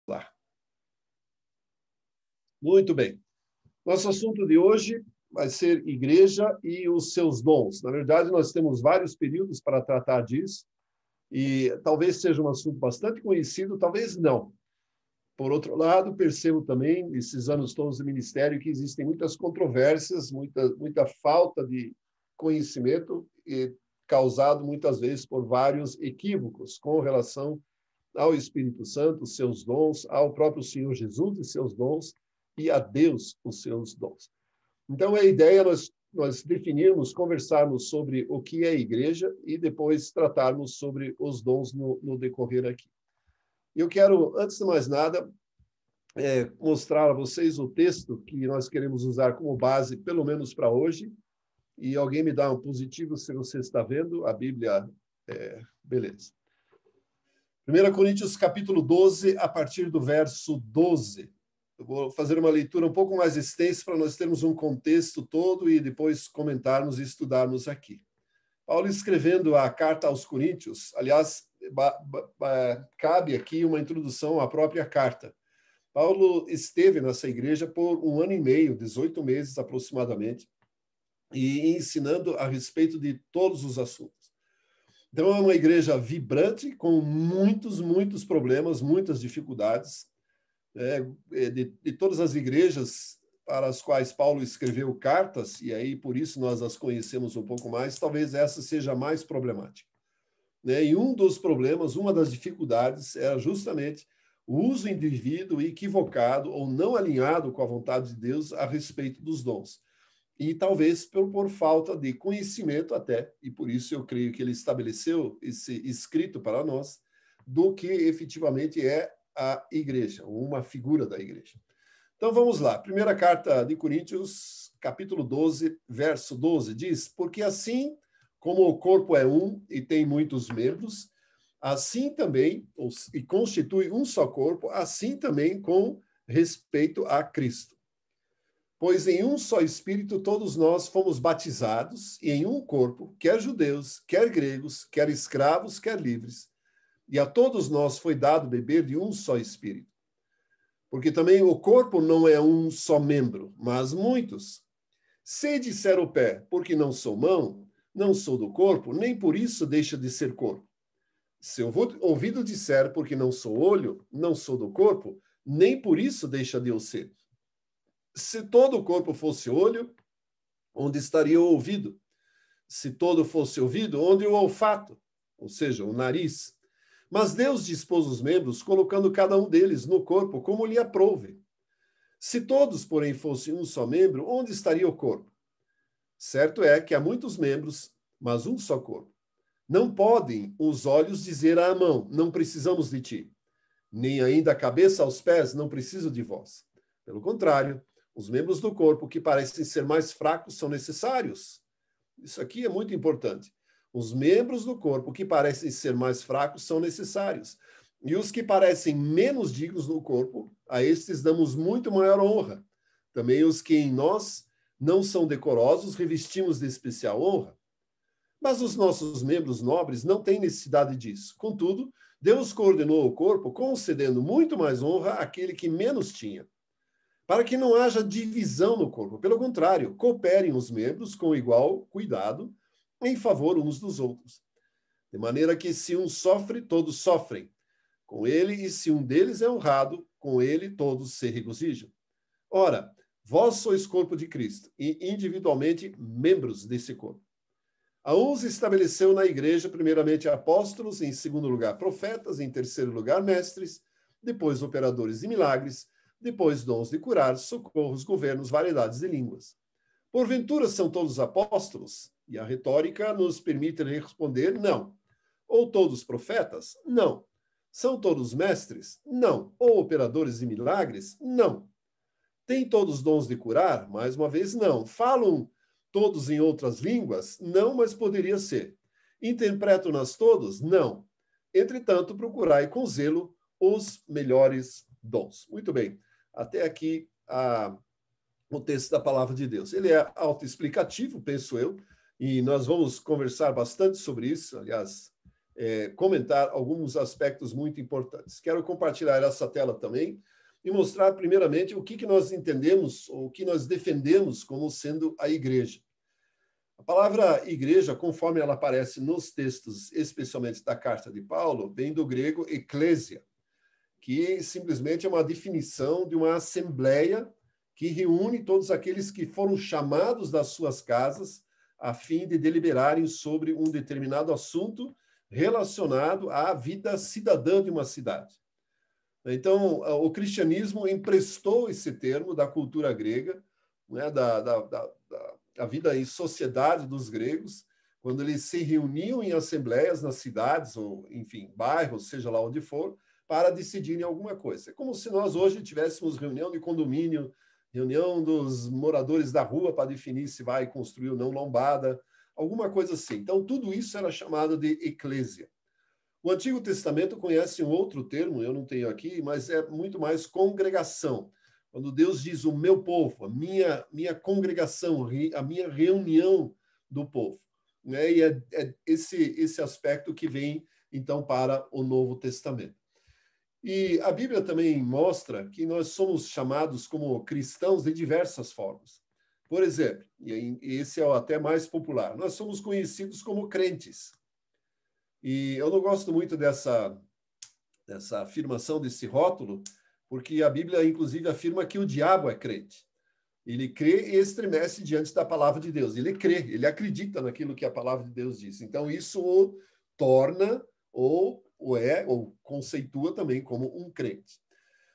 Lá. Muito bem. Nosso assunto de hoje vai ser igreja e os seus dons. Na verdade, nós temos vários períodos para tratar disso, e talvez seja um assunto bastante conhecido, talvez não. Por outro lado, percebo também, nesses anos todos de ministério, que existem muitas controvérsias, muita falta de conhecimento, e causado muitas vezes por vários equívocos com relação ao Espírito Santo, seus dons, ao próprio Senhor Jesus e seus dons, e a Deus os seus dons. Então, a ideia é nós definirmos, conversarmos sobre o que é igreja e depois tratarmos sobre os dons no decorrer aqui. Eu quero, antes de mais nada, mostrar a vocês o texto que nós queremos usar como base, pelo menos para hoje, e alguém me dá um positivo se você está vendo a Bíblia. Beleza. 1 Coríntios, capítulo 12, a partir do verso 12. Eu vou fazer uma leitura um pouco mais extensa para nós termos um contexto todo e depois comentarmos e estudarmos aqui. Paulo escrevendo a carta aos Coríntios, aliás, cabe aqui uma introdução à própria carta. Paulo esteve nessa igreja por 1 ano e meio, 18 meses aproximadamente, e ensinando a respeito de todos os assuntos. Então, é uma igreja vibrante, com muitos problemas, muitas dificuldades. De todas as igrejas para as quais Paulo escreveu cartas, e aí por isso nós as conhecemos um pouco mais, talvez essa seja a mais problemática. E um dos problemas, uma das dificuldades, era justamente o uso indevido, equivocado ou não alinhado com a vontade de Deus a respeito dos dons. E talvez por falta de conhecimento até, e por isso eu creio que ele estabeleceu esse escrito para nós, do que efetivamente é a igreja, uma figura da igreja. Então vamos lá, primeira carta de Coríntios, capítulo 12, verso 12, diz: porque assim como o corpo é um e tem muitos membros, assim também, e constitui um só corpo, assim também com respeito a Cristo. Pois em um só Espírito todos nós fomos batizados, e em um corpo, quer judeus, quer gregos, quer escravos, quer livres, e a todos nós foi dado beber de um só Espírito. Porque também o corpo não é um só membro, mas muitos. Se disser o pé, porque não sou mão, não sou do corpo, nem por isso deixa de ser corpo. Se o ouvido disser, porque não sou olho, não sou do corpo, nem por isso deixa de o ser. Se todo o corpo fosse olho, onde estaria o ouvido? Se todo fosse ouvido, onde o olfato? Ou seja, o nariz. Mas Deus dispôs os membros, colocando cada um deles no corpo como lhe aprouve. Se todos, porém, fossem um só membro, onde estaria o corpo? Certo é que há muitos membros, mas um só corpo. Não podem os olhos dizer à mão, não precisamos de ti. Nem ainda a cabeça aos pés, não preciso de vós. Pelo contrário, os membros do corpo que parecem ser mais fracos são necessários. Isso aqui é muito importante. Os membros do corpo que parecem ser mais fracos são necessários. E os que parecem menos dignos no corpo, a estes damos muito maior honra. Também os que em nós não são decorosos, revestimos de especial honra. Mas os nossos membros nobres não têm necessidade disso. Contudo, Deus coordenou o corpo, concedendo muito mais honra àquele que menos tinha, para que não haja divisão no corpo. Pelo contrário, cooperem os membros com igual cuidado em favor uns dos outros. De maneira que se um sofre, todos sofrem com ele, e se um deles é honrado, com ele todos se regozijam. Ora, vós sois corpo de Cristo, e individualmente membros desse corpo. A uns estabeleceu na igreja, primeiramente apóstolos, em segundo lugar profetas, em terceiro lugar mestres, depois operadores de milagres, depois dons de curar, socorros, governos, variedades de línguas. Porventura são todos apóstolos? E a retórica nos permite responder não. Ou todos profetas? Não. São todos mestres? Não. Ou operadores de milagres? Não. Têm todos dons de curar? Mais uma vez, não. Falam todos em outras línguas? Não, mas poderia ser. Interpretam-nas todos? Não. Entretanto, procurai com zelo os melhores dons. Muito bem. Até aqui o texto da palavra de Deus. Ele é autoexplicativo, penso eu, e nós vamos conversar bastante sobre isso. Aliás, comentar alguns aspectos muito importantes. Quero compartilhar essa tela também e mostrar, primeiramente, o que nós entendemos, ou o que nós defendemos como sendo a igreja. A palavra igreja, conforme ela aparece nos textos, especialmente da carta de Paulo, vem do grego eclésia, que simplesmente é uma definição de uma assembleia que reúne todos aqueles que foram chamados das suas casas a fim de deliberarem sobre um determinado assunto relacionado à vida cidadã de uma cidade. Então, o cristianismo emprestou esse termo da cultura grega, né, da vida em sociedade dos gregos, quando eles se reuniam em assembleias nas cidades, ou, enfim, bairros, seja lá onde for, para decidirem alguma coisa. É como se nós hoje tivéssemos reunião de condomínio, reunião dos moradores da rua para definir se vai construir ou não lombada, alguma coisa assim. Então, tudo isso era chamado de eclésia. O Antigo Testamento conhece um outro termo, eu não tenho aqui, mas é muito mais congregação. Quando Deus diz o meu povo, a minha congregação, a minha reunião do povo. Né? E é esse aspecto que vem, então, para o Novo Testamento. E a Bíblia também mostra que nós somos chamados como cristãos de diversas formas. Por exemplo, e esse é o até mais popular, nós somos conhecidos como crentes. E eu não gosto muito dessa afirmação, desse rótulo, porque a Bíblia, inclusive, afirma que o diabo é crente. Ele crê e estremece diante da palavra de Deus. Ele crê, ele acredita naquilo que a palavra de Deus diz. Então, isso o torna ou conceitua também como um crente.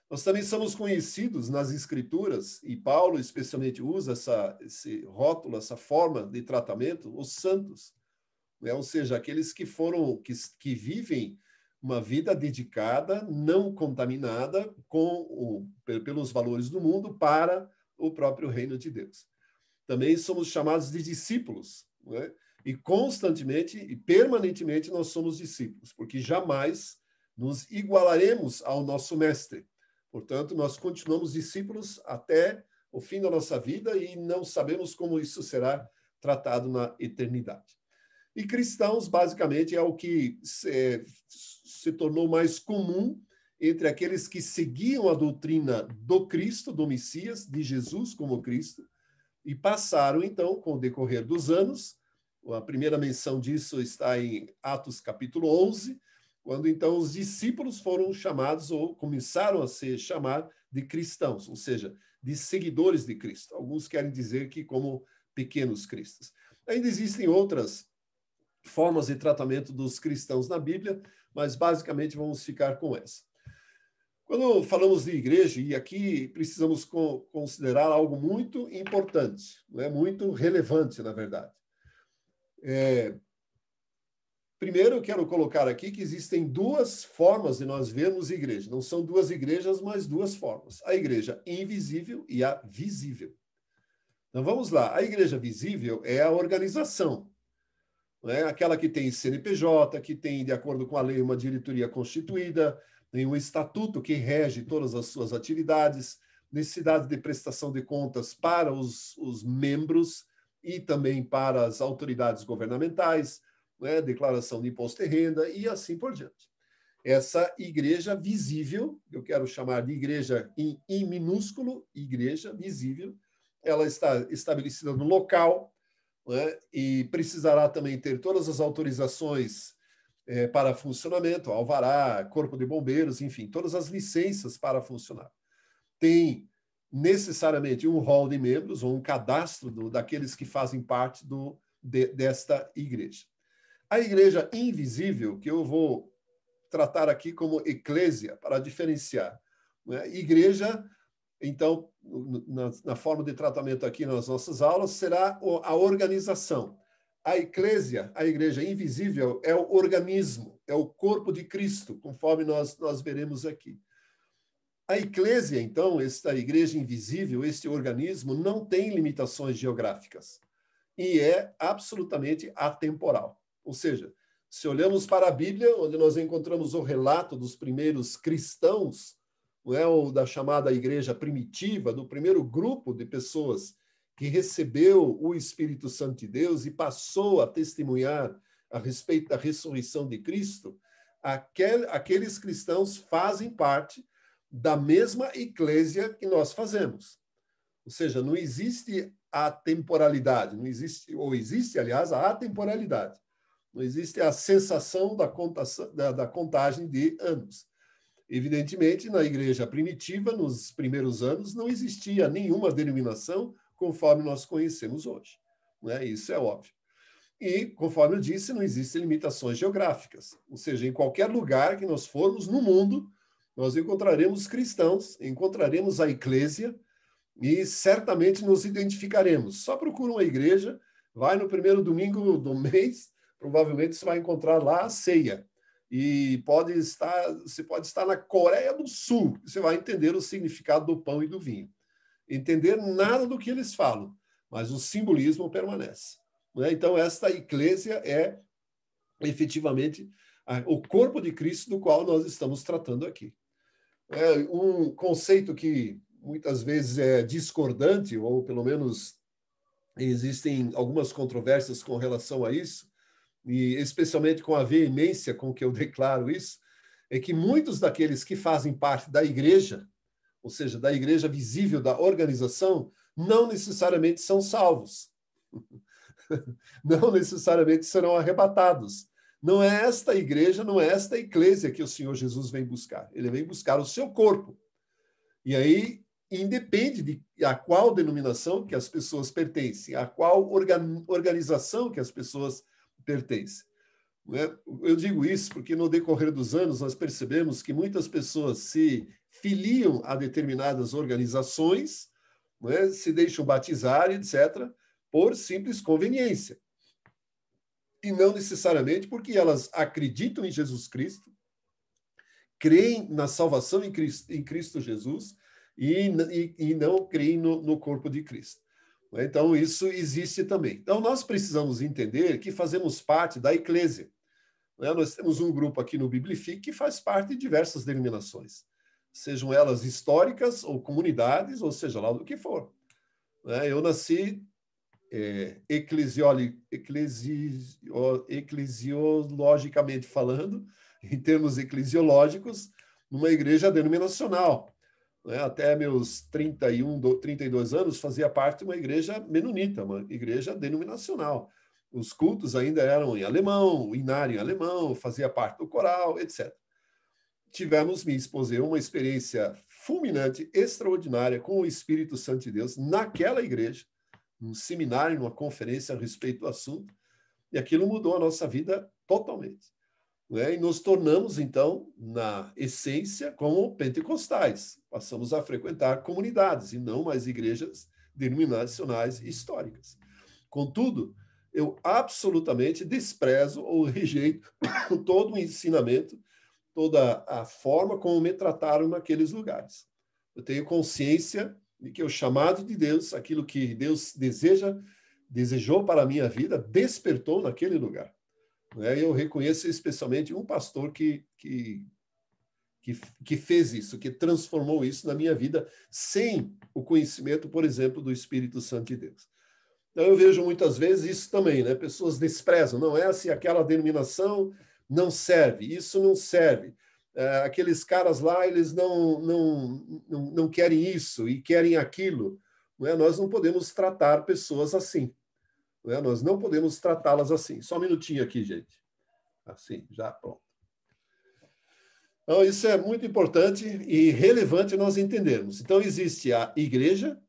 Nós também somos conhecidos nas Escrituras, e Paulo especialmente usa esse rótulo, essa forma de tratamento, os santos. Né? Ou seja, aqueles que vivem uma vida dedicada, não contaminada pelos valores do mundo para o próprio reino de Deus. Também somos chamados de discípulos, né? E constantemente e permanentemente nós somos discípulos, porque jamais nos igualaremos ao nosso mestre. Portanto, nós continuamos discípulos até o fim da nossa vida e não sabemos como isso será tratado na eternidade. E cristãos, basicamente, é o que se tornou mais comum entre aqueles que seguiam a doutrina do Cristo, do Messias, de Jesus como Cristo, e passaram, então, com o decorrer dos anos, a primeira menção disso está em Atos capítulo 11, quando, então, os discípulos foram chamados, ou começaram a se chamar de cristãos, ou seja, de seguidores de Cristo. Alguns querem dizer que como pequenos cristos. Ainda existem outras formas de tratamento dos cristãos na Bíblia, mas basicamente vamos ficar com essa. Quando falamos de igreja, e aqui precisamos considerar algo muito importante, né? Muito relevante, na verdade. Primeiro, eu quero colocar aqui que existem duas formas de nós vermos igreja. Não são duas igrejas, mas duas formas. A igreja invisível e a visível. Então, vamos lá. A igreja visível é a organização. Né? Aquela que tem CNPJ, que tem, de acordo com a lei, uma diretoria constituída, tem um estatuto que rege todas as suas atividades, necessidade de prestação de contas para os membros e também para as autoridades governamentais, né? Declaração de imposto de renda e assim por diante. Essa igreja visível, eu quero chamar de igreja em minúsculo, igreja visível, ela está estabelecida no local, né? E precisará também ter todas as autorizações para funcionamento, alvará, corpo de bombeiros, enfim, todas as licenças para funcionar. Tem necessariamente um rol de membros ou um cadastro daqueles que fazem parte desta igreja. A igreja invisível, que eu vou tratar aqui como eclésia, para diferenciar, né? Igreja, então, na forma de tratamento aqui nas nossas aulas, será a organização. A eclésia, a igreja invisível, é o organismo, é o corpo de Cristo, conforme nós veremos aqui. A eclésia, então, esta igreja invisível, este organismo, não tem limitações geográficas e é absolutamente atemporal. Ou seja, se olhamos para a Bíblia, onde nós encontramos o relato dos primeiros cristãos, não é, ou da chamada igreja primitiva, do primeiro grupo de pessoas que recebeu o Espírito Santo de Deus e passou a testemunhar a respeito da ressurreição de Cristo, aqueles cristãos fazem parte da mesma eclésia que nós fazemos. Ou seja, não existe a temporalidade, não existe, ou existe, aliás, a atemporalidade. Não existe a sensação da contagem de anos. Evidentemente, na igreja primitiva, nos primeiros anos, não existia nenhuma denominação conforme nós conhecemos hoje. Né? Isso é óbvio. E, conforme eu disse, não existem limitações geográficas. Ou seja, em qualquer lugar que nós formos no mundo, nós encontraremos cristãos, encontraremos a eclésia e certamente nos identificaremos. Só procura uma igreja, vai no primeiro domingo do mês, provavelmente você vai encontrar lá a ceia. E você pode estar na Coreia do Sul, você vai entender o significado do pão e do vinho. Entender nada do que eles falam, mas o simbolismo permanece. Né? Então, esta eclésia é efetivamente o corpo de Cristo do qual nós estamos tratando aqui. É um conceito que muitas vezes é discordante, ou pelo menos existem algumas controvérsias com relação a isso, e especialmente com a veemência com que eu declaro isso, é que muitos daqueles que fazem parte da igreja, ou seja, da igreja visível, da organização, não necessariamente são salvos. Não necessariamente serão arrebatados. Não é esta igreja, não é esta eclésia que o Senhor Jesus vem buscar. Ele vem buscar o seu corpo. E aí, independe de a qual denominação que as pessoas pertencem, a qual organização que as pessoas pertencem. Eu digo isso porque no decorrer dos anos nós percebemos que muitas pessoas se filiam a determinadas organizações, se deixam batizar, etc., por simples conveniência. E não necessariamente porque elas acreditam em Jesus Cristo, creem na salvação em Cristo Jesus e não creem no corpo de Cristo. Então, isso existe também. Então, nós precisamos entender que fazemos parte da eclésia. Nós temos um grupo aqui no Biblific que faz parte de diversas denominações, sejam elas históricas ou comunidades, ou seja lá do que for. Eu nasci eclesiologicamente falando, em termos eclesiológicos, numa igreja denominacional. Até meus 32 anos, fazia parte de uma igreja menonita, uma igreja denominacional. Os cultos ainda eram em alemão, o inário em alemão, fazia parte do coral, etc. Tivemos, minha esposa e eu, uma experiência fulminante, extraordinária, com o Espírito Santo de Deus, naquela igreja, num seminário, numa conferência a respeito do assunto, e aquilo mudou a nossa vida totalmente. E nos tornamos, então, na essência, como pentecostais. Passamos a frequentar comunidades e não mais igrejas denominacionais históricas. Contudo, eu absolutamente desprezo ou rejeito todo o ensinamento, toda a forma como me trataram naqueles lugares. Eu tenho consciência de que o chamado de Deus, aquilo que Deus desejou para a minha vida, despertou naquele lugar. Eu reconheço especialmente um pastor que fez isso, que transformou isso na minha vida, sem o conhecimento, por exemplo, do Espírito Santo de Deus. Então, eu vejo muitas vezes isso também, pessoas desprezam, não é assim, aquela denominação não serve, isso não serve. Aqueles caras lá, eles não querem isso e querem aquilo. Nós não podemos tratar pessoas assim. Nós não podemos tratá-las assim. Só um minutinho aqui, gente. Assim, já pronto. Então, isso é muito importante e relevante nós entendermos. Então, existe a igreja,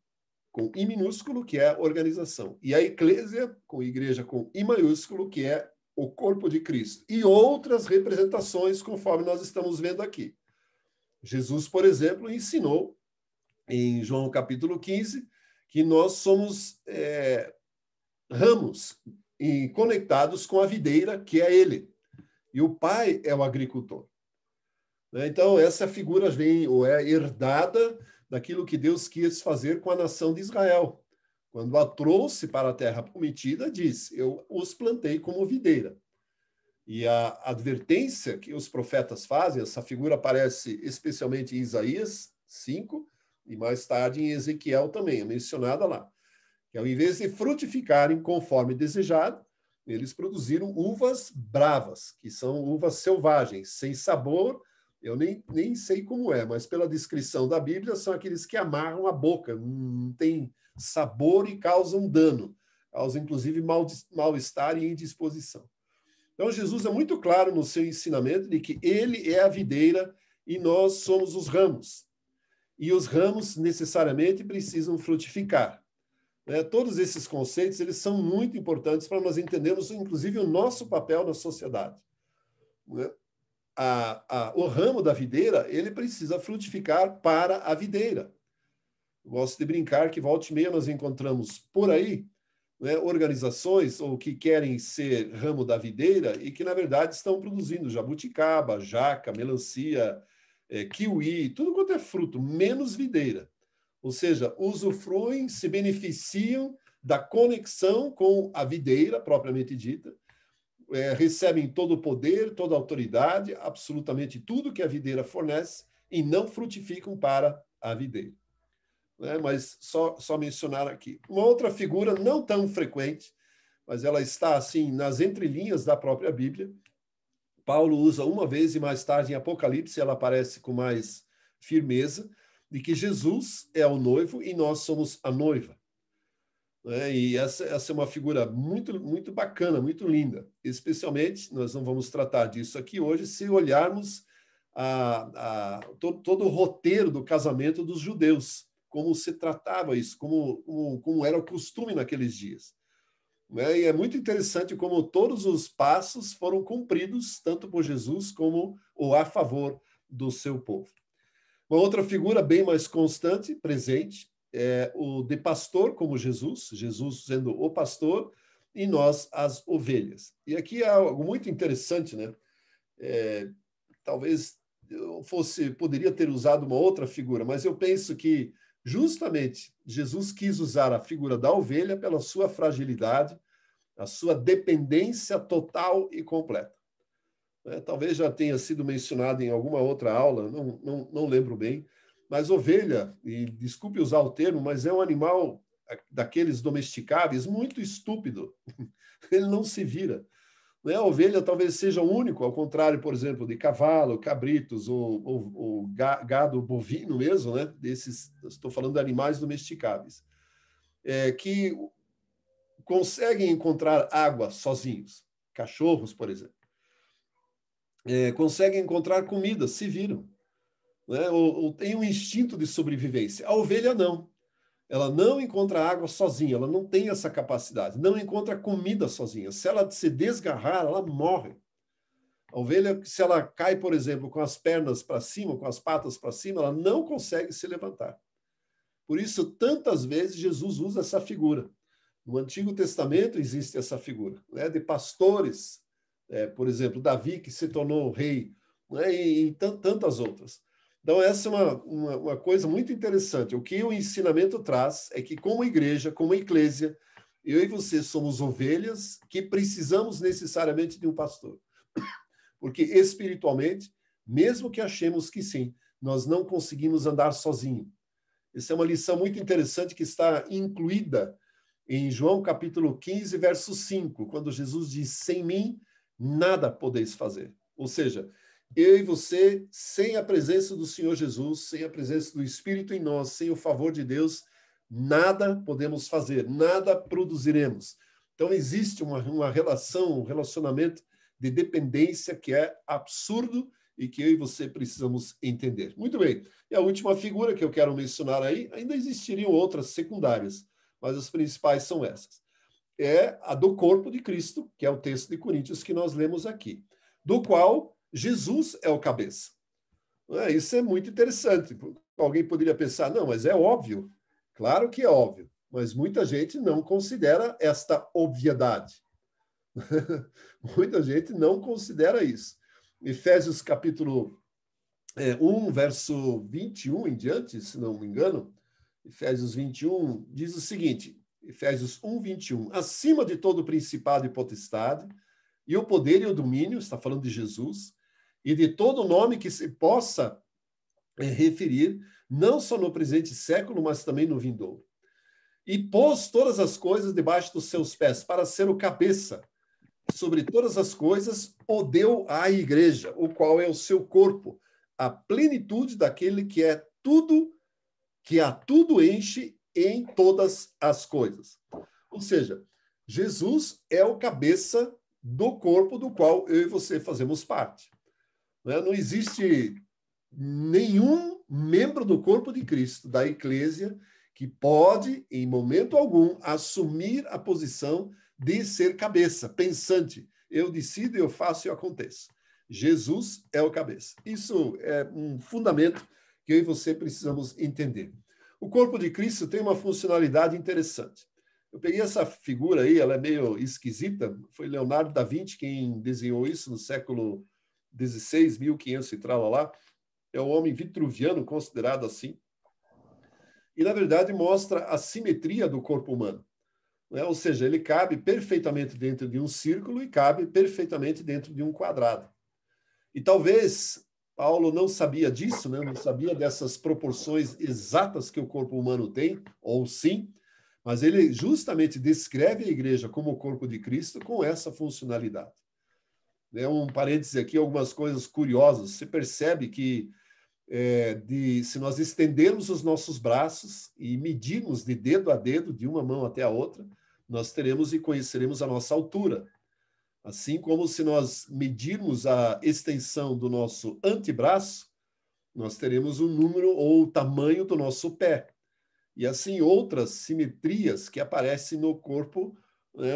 com I minúsculo, que é a organização, e a eclésia, com igreja com I maiúsculo, que é o corpo de Cristo, e outras representações, conforme nós estamos vendo aqui. Jesus, por exemplo, ensinou, em João capítulo 15, que nós somos ramos e conectados com a videira, que é ele. E o pai é o agricultor. Então, essa figura vem ou é herdada daquilo que Deus quis fazer com a nação de Israel. Quando a trouxe para a terra prometida, diz, eu os plantei como videira. E a advertência que os profetas fazem, essa figura aparece especialmente em Isaías 5, e mais tarde em Ezequiel também, é mencionada lá. Que ao invés de frutificarem conforme desejado, Eles produziram uvas bravas, que são uvas selvagens, sem sabor. Eu nem sei como é, mas pela descrição da Bíblia, são aqueles que amarram a boca, não tem sabor e causam dano, causam inclusive mal-estar e indisposição. Então, Jesus é muito claro no seu ensinamento de que ele é a videira e nós somos os ramos. E os ramos necessariamente precisam frutificar. Todos esses conceitos eles são muito importantes para nós entendermos, inclusive, o nosso papel na sociedade. O ramo da videira ele precisa frutificar para a videira. Eu gosto de brincar que volta e meia nós encontramos por aí organizações ou que querem ser ramo da videira e que, na verdade, estão produzindo jabuticaba, jaca, melancia, kiwi, tudo quanto é fruto, menos videira. Ou seja, usufruem, se beneficiam da conexão com a videira, propriamente dita, recebem todo o poder, toda a autoridade, absolutamente tudo que a videira fornece e não frutificam para a videira. Mas só mencionar aqui. Uma outra figura não tão frequente, mas ela está assim nas entrelinhas da própria Bíblia. Paulo usa uma vez e mais tarde em Apocalipse ela aparece com mais firmeza, de que Jesus é o noivo e nós somos a noiva. E essa é uma figura muito, muito bacana, muito linda. Especialmente, nós não vamos tratar disso aqui hoje, se olharmos todo o roteiro do casamento dos judeus, como se tratava isso, como era o costume naqueles dias. E é muito interessante como todos os passos foram cumpridos, tanto por Jesus como a favor do seu povo. Uma outra figura bem mais constante, presente, é o de pastor como Jesus sendo o pastor e nós as ovelhas. E aqui é algo muito interessante, né? Talvez eu poderia ter usado uma outra figura, mas eu penso que justamente Jesus quis usar a figura da ovelha pela sua fragilidade, a sua dependência total e completa. Talvez já tenha sido mencionado em alguma outra aula, não lembro bem, mas ovelha, e desculpe usar o termo, mas é um animal daqueles domesticáveis muito estúpido. Ele não se vira. A ovelha talvez seja o único, ao contrário, por exemplo, de cavalo, cabritos, ou gado bovino mesmo, né? Estou falando de animais domesticáveis, que conseguem encontrar água sozinhos. Cachorros, por exemplo. Conseguem encontrar comida, se viram. Ou tem um instinto de sobrevivência. A ovelha não. Ela não encontra água sozinha, ela não tem essa capacidade, não encontra comida sozinha. Se ela se desgarrar, ela morre. A ovelha, se ela cai, por exemplo, com as pernas para cima, com as patas para cima, ela não consegue se levantar. Por isso, tantas vezes, Jesus usa essa figura. No Antigo Testamento existe essa figura, de pastores, por exemplo, Davi, que se tornou rei, e tantas outras. Então, essa é uma coisa muito interessante. O que o ensinamento traz é que, como igreja, como eclésia, eu e você somos ovelhas que precisamos necessariamente de um pastor. Porque, espiritualmente, mesmo que achemos que sim, nós não conseguimos andar sozinhos. Essa é uma lição muito interessante que está incluída em João capítulo 15, verso 5, quando Jesus diz, sem mim, nada podeis fazer. Ou seja, eu e você, sem a presença do Senhor Jesus, sem a presença do Espírito em nós, sem o favor de Deus, nada podemos fazer, nada produziremos. Então, existe uma relação, um relacionamento de dependência que é absurdo e que eu e você precisamos entender. Muito bem. E a última figura que eu quero mencionar aí, ainda existiriam outras secundárias, mas as principais são essas. É a do corpo de Cristo, que é o texto de Coríntios que nós lemos aqui, do qual Jesus é o cabeça. Isso é muito interessante. Alguém poderia pensar, não, mas é óbvio. Claro que é óbvio, mas muita gente não considera esta obviedade. Muita gente não considera isso. Efésios capítulo 1, verso 21 em diante, se não me engano, Efésios 21, diz o seguinte, Efésios 1, 21, acima de todo principado e potestade, e o poder e o domínio, está falando de Jesus, e de todo nome que se possa referir, não só no presente século, mas também no vindouro. E pôs todas as coisas debaixo dos seus pés, para ser o cabeça sobre todas as coisas, o deu à igreja, o qual é o seu corpo, a plenitude daquele que é tudo, que a tudo enche em todas as coisas. Ou seja, Jesus é o cabeça do corpo do qual eu e você fazemos parte. Não existe nenhum membro do corpo de Cristo, da Eclésia, que pode, em momento algum, assumir a posição de ser cabeça, pensante. Eu decido, eu faço e aconteço. Jesus é o cabeça. Isso é um fundamento que eu e você precisamos entender. O corpo de Cristo tem uma funcionalidade interessante. Eu peguei essa figura aí, ela é meio esquisita. Foi Leonardo da Vinci quem desenhou isso no século XVI, 1500 e tal lá. É o homem vitruviano, considerado assim. E, na verdade, mostra a simetria do corpo humano. Ou seja, ele cabe perfeitamente dentro de um círculo e cabe perfeitamente dentro de um quadrado. E talvez Paulo não sabia disso, não sabia dessas proporções exatas que o corpo humano tem, ou sim, mas ele justamente descreve a igreja como o corpo de Cristo com essa funcionalidade. Um parêntese aqui, algumas coisas curiosas. Você percebe que se nós estendermos os nossos braços e medirmos de dedo a dedo, de uma mão até a outra, nós teremos e conheceremos a nossa altura. Assim como se nós medirmos a extensão do nosso antebraço, nós teremos o número ou o tamanho do nosso pé. E assim outras simetrias que aparecem no corpo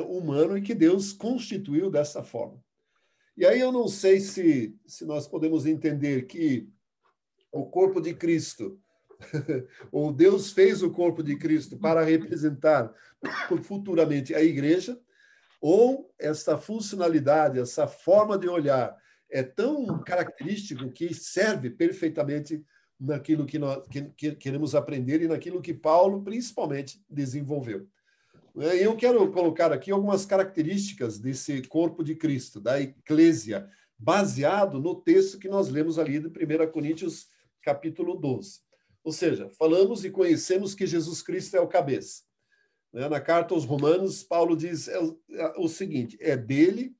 humano e que Deus constituiu dessa forma. E aí eu não sei se nós podemos entender que o corpo de Cristo, ou Deus fez o corpo de Cristo para representar futuramente a igreja, ou essa funcionalidade, essa forma de olhar é tão característico que serve perfeitamente naquilo que nós queremos aprender e naquilo que Paulo, principalmente, desenvolveu. Eu quero colocar aqui algumas características desse corpo de Cristo, da eclésia, baseado no texto que nós lemos ali de 1 Coríntios, capítulo 12. Ou seja, falamos e conhecemos que Jesus Cristo é o cabeça. Na carta aos Romanos, Paulo diz o seguinte: é dele,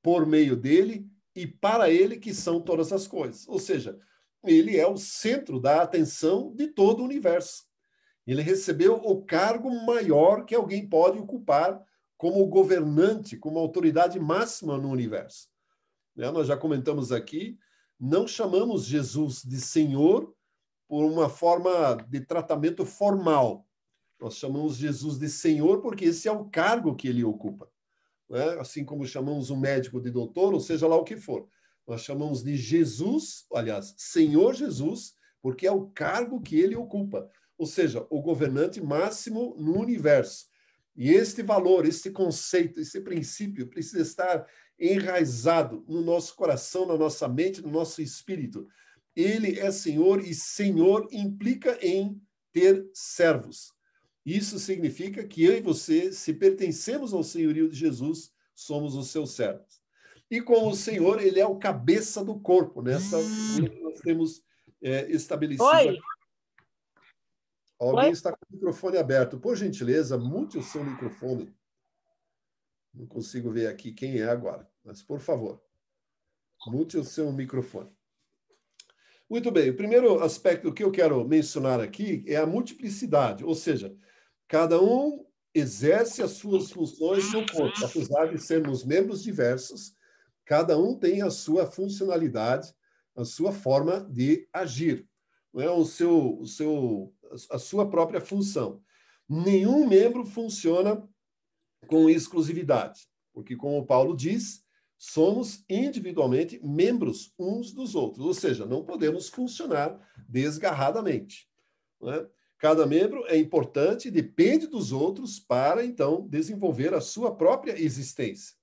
por meio dele e para ele que são todas as coisas. Ou seja, ele é o centro da atenção de todo o universo. Ele recebeu o cargo maior que alguém pode ocupar como governante, como autoridade máxima no universo. Nós já comentamos aqui, não chamamos Jesus de Senhor por uma forma de tratamento formal. Nós chamamos Jesus de Senhor porque esse é o cargo que ele ocupa. Assim como chamamos um médico de doutor, ou seja lá o que for. Nós chamamos de Jesus, aliás, Senhor Jesus, porque é o cargo que ele ocupa. Ou seja, o governante máximo no universo. E este valor, este conceito, esse princípio precisa estar enraizado no nosso coração, na nossa mente, no nosso espírito. Ele é Senhor e Senhor implica em ter servos. Isso significa que eu e você, se pertencemos ao senhorio de Jesus, somos os seus servos. E como o Senhor, ele é o cabeça do corpo, nessa figura que nós temos estabelecido aqui. Alguém está com o microfone aberto. Por gentileza, mute o seu microfone. Não consigo ver aqui quem é agora, mas, por favor, mute o seu microfone. Muito bem, o primeiro aspecto que eu quero mencionar aqui é a multiplicidade, ou seja, cada um exerce as suas funções no corpo. Apesar de sermos membros diversos, cada um tem a sua funcionalidade, a sua forma de agir, não é? A sua própria função. Nenhum membro funciona com exclusividade, porque, como Paulo diz, somos individualmente membros uns dos outros, ou seja, não podemos funcionar desgarradamente. Não é? Cada membro é importante e depende dos outros para, então, desenvolver a sua própria existência.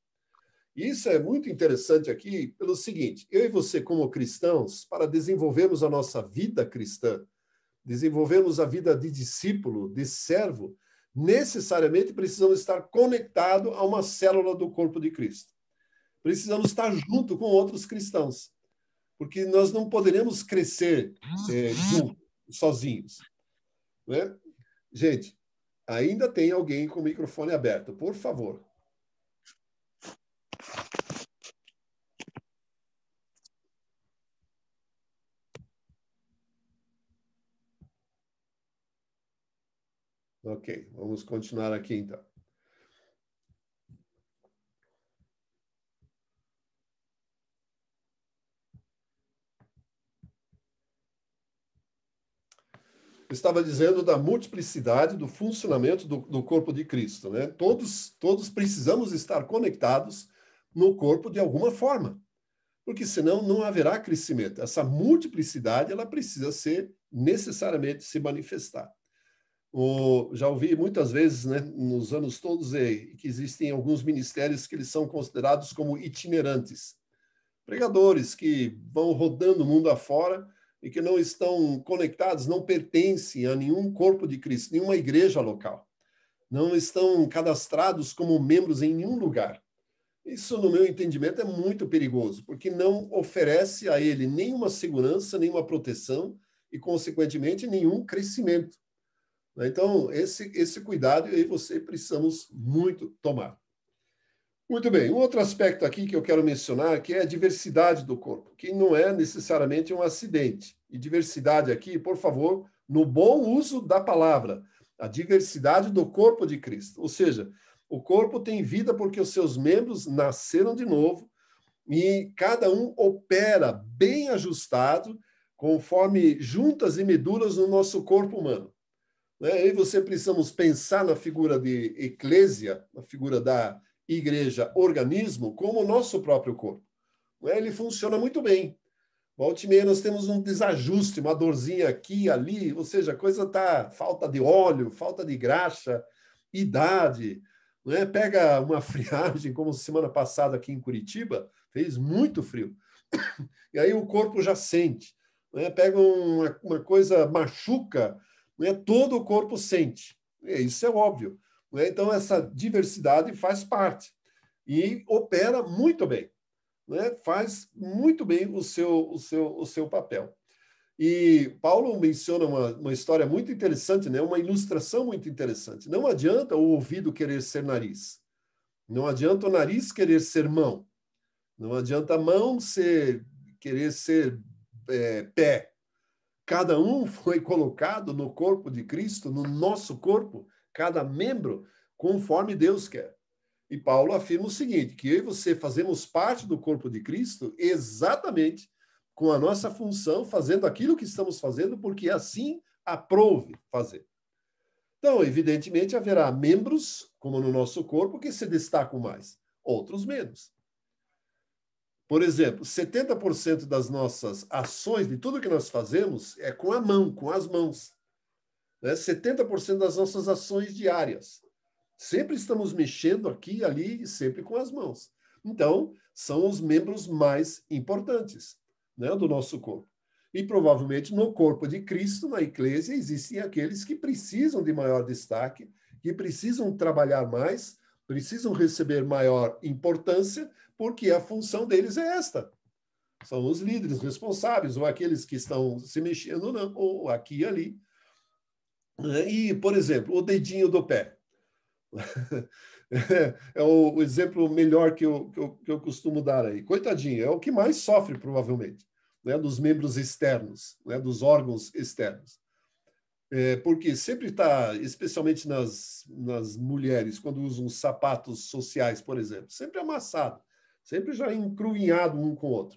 Isso é muito interessante aqui pelo seguinte: eu e você, como cristãos, para desenvolvermos a nossa vida cristã, desenvolvermos a vida de discípulo, de servo, necessariamente precisamos estar conectados a uma célula do corpo de Cristo. Precisamos estar junto com outros cristãos, porque nós não poderemos crescer juntos, sozinhos. Né? Gente, ainda tem alguém com o microfone aberto, por favor. Ok, vamos continuar aqui então. Eu estava dizendo da multiplicidade do funcionamento do corpo de Cristo, né? Todos precisamos estar conectados no corpo de alguma forma, porque senão não haverá crescimento. Essa multiplicidade, ela precisa ser necessariamente se manifestar. Já ouvi muitas vezes, né, nos anos todos, que existem alguns ministérios que eles são considerados como itinerantes. Pregadores que vão rodando o mundo afora e que não estão conectados, não pertencem a nenhum corpo de Cristo, nenhuma igreja local. Não estão cadastrados como membros em nenhum lugar. Isso, no meu entendimento, é muito perigoso, porque não oferece a ele nenhuma segurança, nenhuma proteção e, consequentemente, nenhum crescimento. Então, esse cuidado aí você precisamos muito tomar. Muito bem, um outro aspecto aqui que eu quero mencionar, que é a diversidade do corpo, que não é necessariamente um acidente. E diversidade aqui, por favor, no bom uso da palavra, a diversidade do corpo de Cristo. Ou seja, o corpo tem vida porque os seus membros nasceram de novo e cada um opera bem ajustado, conforme juntas e medulas no nosso corpo humano. Aí você precisamos pensar na figura de eclésia, na figura da igreja, organismo, como o nosso próprio corpo. Ele funciona muito bem. Volte e meia nós temos um desajuste, uma dorzinha aqui, ali, ou seja, a coisa está falta de óleo, falta de graxa, idade. Pega uma friagem, como semana passada aqui em Curitiba, fez muito frio. E aí o corpo já sente. Pega uma coisa, machuca, todo o corpo sente. Isso é óbvio. Então, essa diversidade faz parte e opera muito bem. Faz muito bem o seu papel. E Paulo menciona uma história muito interessante, uma ilustração muito interessante. Não adianta o ouvido querer ser nariz. Não adianta o nariz querer ser mão. Não adianta a mão querer ser pé. Cada um foi colocado no corpo de Cristo, no nosso corpo, cada membro, conforme Deus quer. E Paulo afirma o seguinte, que eu e você fazemos parte do corpo de Cristo exatamente com a nossa função, fazendo aquilo que estamos fazendo, porque assim aprove fazer. Então, evidentemente, haverá membros, como no nosso corpo, que se destacam mais, outros menos. Por exemplo, 70% das nossas ações, de tudo que nós fazemos, é com a mão, com as mãos. 70% das nossas ações diárias. Sempre estamos mexendo aqui e ali, sempre com as mãos. Então, são os membros mais importantes do nosso corpo. E provavelmente no corpo de Cristo, na eclésia, existem aqueles que precisam de maior destaque, que precisam trabalhar mais, precisam receber maior importância, porque a função deles é esta. São os líderes responsáveis, ou aqueles que estão se mexendo, ou aqui e ali. E, por exemplo, o dedinho do pé. É o exemplo melhor que eu costumo dar aí. Coitadinho, é o que mais sofre, provavelmente, dos membros externos, dos órgãos externos. Porque sempre está, especialmente nas mulheres, quando usam sapatos sociais, por exemplo, sempre amassado, sempre já encrunhado um com o outro.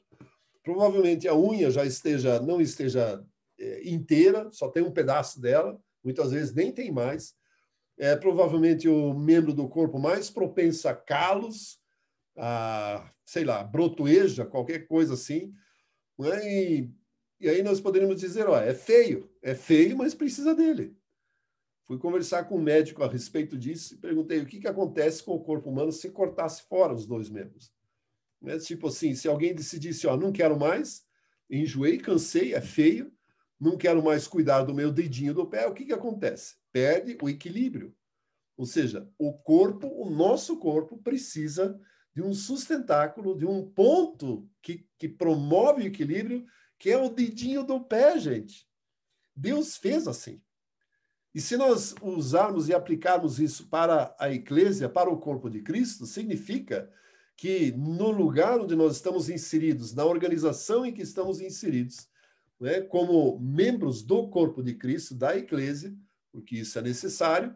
Provavelmente a unha já não esteja inteira, só tem um pedaço dela, muitas vezes nem tem mais. Provavelmente o membro do corpo mais propenso a calos, a, sei lá, brotoeja, qualquer coisa assim. E aí nós poderíamos dizer, é feio, mas precisa dele. Fui conversar com um médico a respeito disso e perguntei o que acontece com o corpo humano se cortasse fora os dois membros. Tipo assim, se alguém decidisse, não quero mais, enjoei, cansei, é feio, não quero mais cuidar do meu dedinho do pé, o que acontece? Perde o equilíbrio. Ou seja, o nosso corpo precisa de um sustentáculo, de um ponto que promove o equilíbrio, que é o dedinho do pé, gente. Deus fez assim. E se nós usarmos e aplicarmos isso para a eclésia, para o corpo de Cristo, significa que no lugar onde nós estamos inseridos, na organização em que estamos inseridos, como membros do corpo de Cristo, da eclésia, porque isso é necessário,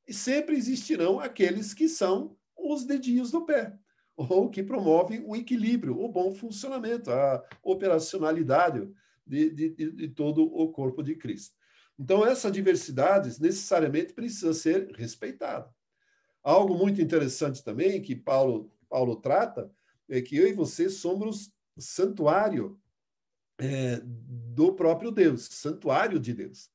e sempre existirão aqueles que são os dedinhos do pé, ou que promovem o equilíbrio, o bom funcionamento, a operacionalidade de todo o corpo de Cristo. Então, essa diversidade necessariamente precisa ser respeitada. Algo muito interessante também que Paulo trata é que eu e você somos santuário do próprio Deus, santuário de Deus.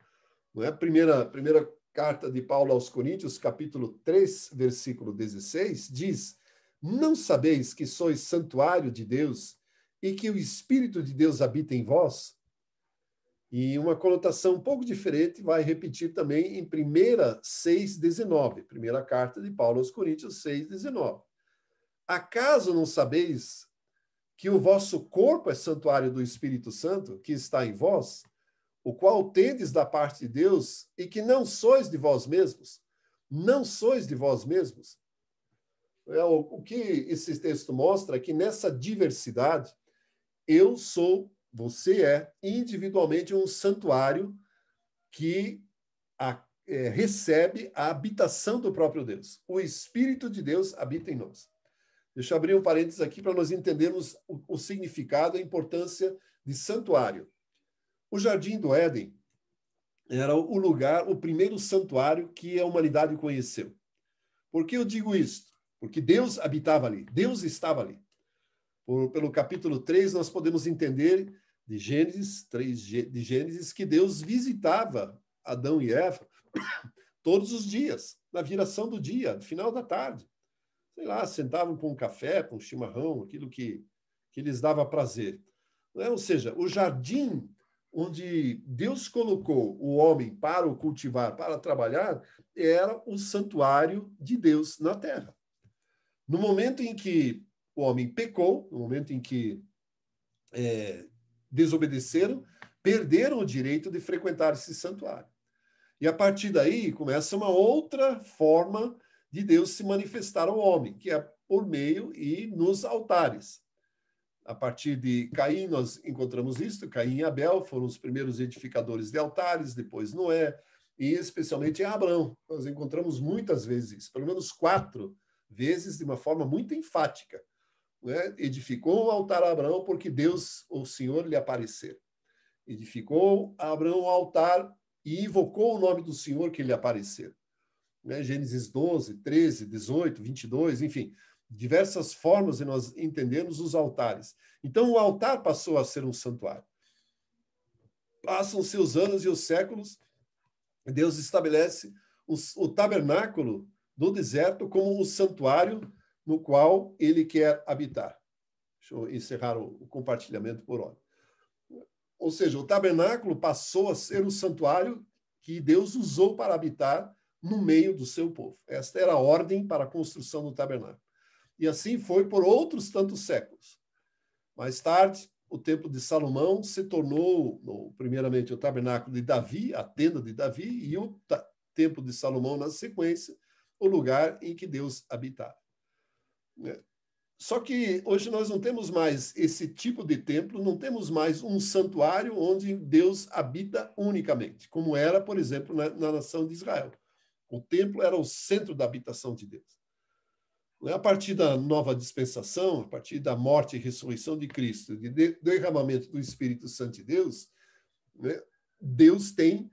Não é? A primeira carta de Paulo aos Coríntios, capítulo 3, versículo 16, diz: não sabeis que sois santuário de Deus e que o Espírito de Deus habita em vós? E uma conotação um pouco diferente vai repetir também em 1:6:19, primeira carta de Paulo aos Coríntios 6:19. Acaso não sabeis que o vosso corpo é santuário do Espírito Santo, que está em vós, o qual tendes da parte de Deus, e que não sois de vós mesmos? Não sois de vós mesmos? O que esse texto mostra é que nessa diversidade, eu sou, você é, individualmente um santuário que recebe a habitação do próprio Deus. O Espírito de Deus habita em nós. Deixa eu abrir um parênteses aqui para nós entendermos o significado e a importância de santuário. O Jardim do Éden era o lugar, o primeiro santuário que a humanidade conheceu. Por que eu digo isso? Porque Deus habitava ali, Deus estava ali. Pelo capítulo 3, nós podemos entender de Gênesis, que Deus visitava Adão e Eva todos os dias, na viração do dia, no final da tarde. Sei lá, sentavam com um café, com um chimarrão, aquilo que lhes dava prazer. Ou seja, o jardim onde Deus colocou o homem para o cultivar, para trabalhar, era o santuário de Deus na terra. No momento em que o homem pecou, no momento em que desobedeceram, perderam o direito de frequentar esse santuário. E a partir daí começa uma outra forma de Deus se manifestar ao homem, que é por meio e nos altares. A partir de Caim, nós encontramos isso. Caim e Abel foram os primeiros edificadores de altares, depois Noé, e especialmente em Abraão. Nós encontramos muitas vezes isso, pelo menos 4 vezes, de uma forma muito enfática. Né? Edificou um altar a Abraão porque Deus, o Senhor, lhe apareceu. Edificou a Abraão um altar e invocou o nome do Senhor que lhe apareceu. Né? Gênesis 12, 13, 18, 22, enfim, diversas formas de nós entendermos os altares. Então, o altar passou a ser um santuário. Passam-se os anos e os séculos, Deus estabelece o tabernáculo do deserto como um santuário no qual ele quer habitar. Deixa eu encerrar o compartilhamento por hora. Ou seja, o tabernáculo passou a ser o santuário que Deus usou para habitar no meio do seu povo. Esta era a ordem para a construção do tabernáculo. E assim foi por outros tantos séculos. Mais tarde, o templo de Salomão se tornou, primeiramente, o tabernáculo de Davi, a tenda de Davi, e o templo de Salomão, na sequência, o lugar em que Deus habitava. Só que hoje nós não temos mais esse tipo de templo, não temos mais um santuário onde Deus habita unicamente, como era, por exemplo, na nação de Israel. O templo era o centro da habitação de Deus. A partir da nova dispensação, a partir da morte e ressurreição de Cristo, do derramamento do Espírito Santo de Deus, né, Deus tem